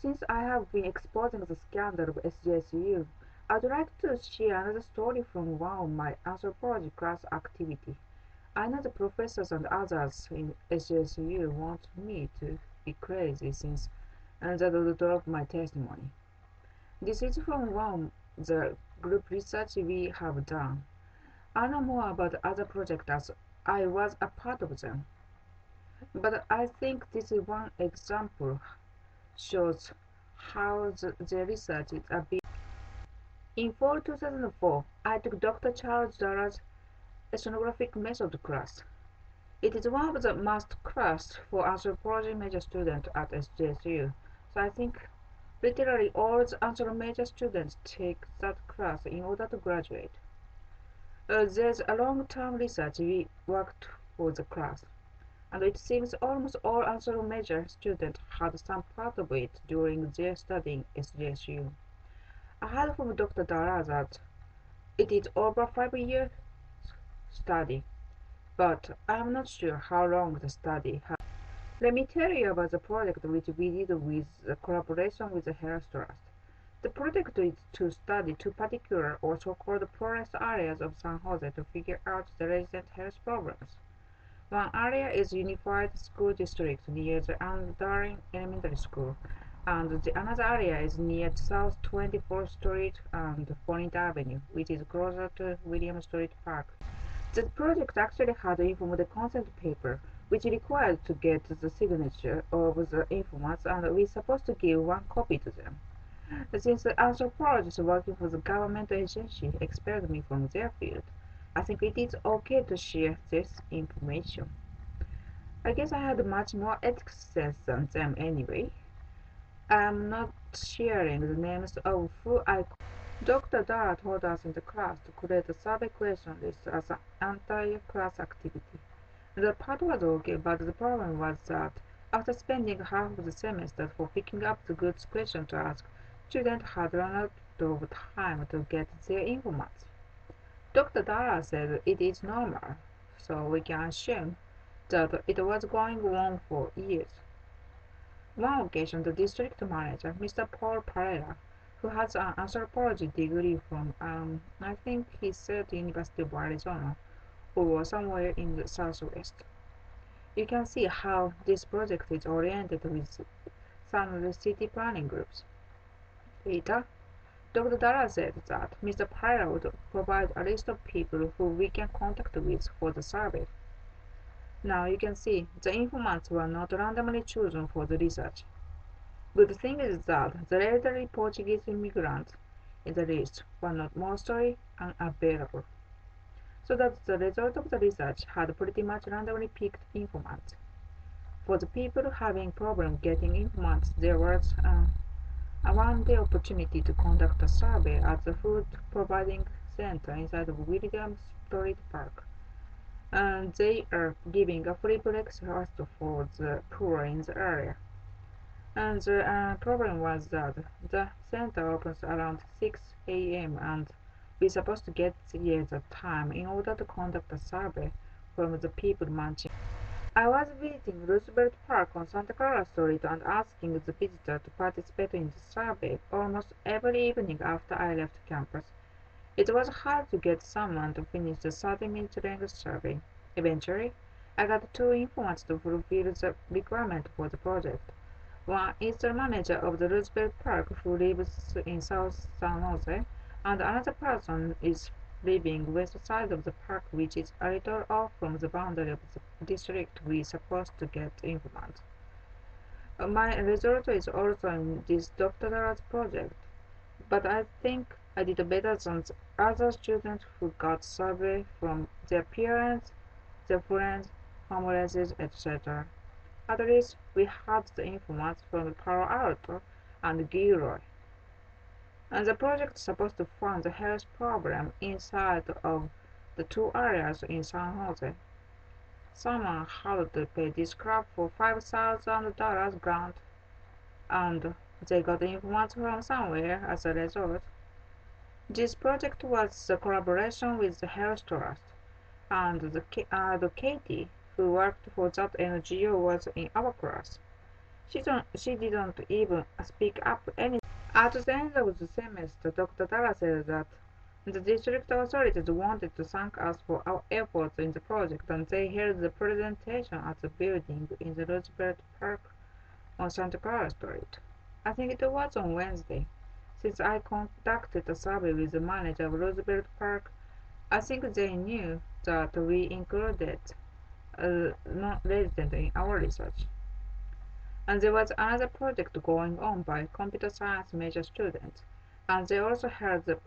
Since I have been exposing the scandal of SJSU, I'd like to share another story from one of my anthropology class activity. I know the professors and others in SJSU want me to be crazy since that would drop my testimony. This is from one of the group research we have done. I know more about other projects as I was a part of them, but I think this one example shows how the research is a bit. In fall 2004, I took Dr. Charles Darrah's Ethnographic method class. It is one of the must classes for anthropology major students at SJSU, so I think literally all the anthropology major students take that class in order to graduate. There's a long-term research we worked for the class, and it seems almost all anthropology major students had some part of it during their study in SJSU. I heard from Dr. Darrah that it is over 5 years study, but I am not sure how long the study has. Let me tell you about the project which we did with the collaboration with the Health Trust. The project is to study two particular or so-called poorest areas of San Jose to figure out the resident health problems. One area is Unified School District near the Darrah Elementary School, and the another area is near South 24th Street and Bonnet Avenue, which is closer to William Street Park. The project actually had informed consent paper, which required to get the signature of the informants, and we supposed to give one copy to them. Since the anthropologists working for the government agency expelled me from their field, I think it is okay to share this information. I guess I had much more ethics sense than them anyway. I am not sharing the names of who I. Dr. Darrah told us in the class to create a survey question list as an entire class activity. The part was okay, but the problem was that after spending half of the semester for picking up the good questions to ask, students had run out of time to get their informants. Dr. Darrah said it is normal, so we can assume that it was going on for years. One occasion, the district manager, Mr. Paul Pereira, who has an anthropology degree from, I think he said University of Arizona, or somewhere in the southwest. You can see how this project is oriented with some city planning groups. Later, Dr. Darrah said that Mr. Pereira would provide a list of people who we can contact with for the survey. Now you can see the informants were not randomly chosen for the research. Good thing is that the elderly Portuguese immigrants in the list were not mostly unavailable, so that the result of the research had pretty much randomly picked informants. For the people having problem getting informants, there was a one-day opportunity to conduct a survey at the food providing center inside of William Street Park. And they are giving a free breakfast for the poor in the area. And the problem was that the center opens around 6 a.m. and we're supposed to get here at time in order to conduct a survey from the people munching. I was visiting Roosevelt Park on Santa Clara Street and asking the visitor to participate in the survey almost every evening after I left campus. It was hard to get someone to finish the 30-minute length survey. Eventually, I got two informants to fulfill the requirement for the project. One is the manager of the Roosevelt Park who lives in South San Jose, and another person is living west side of the park, which is a little off from the boundary of the district we supposed to get informants. My result is also in this Dr. Darrah's project, but I think I did better than the other students who got survey from their parents, their friends, homeless, etc. At least we had the informants from Palo Alto and Gilroy. And the project is supposed to fund the health problem inside of the two areas in San Jose. Someone had to pay this club for $5,000 grant, and they got informants from somewhere as a result. This project was a collaboration with the Health Trust, and the Katie who worked for that NGO was in our class. She didn't even speak up anything. At the end of the semester, Dr. Darrah said that the district authorities wanted to thank us for our efforts in the project, and they held the presentation at the building in the Roosevelt Park on Santa Clara Street. I think it was on Wednesday. Since I conducted a survey with the manager of Roosevelt Park, I think they knew that we included a non-resident in our research. And there was another project going on by computer science major students, and they also held the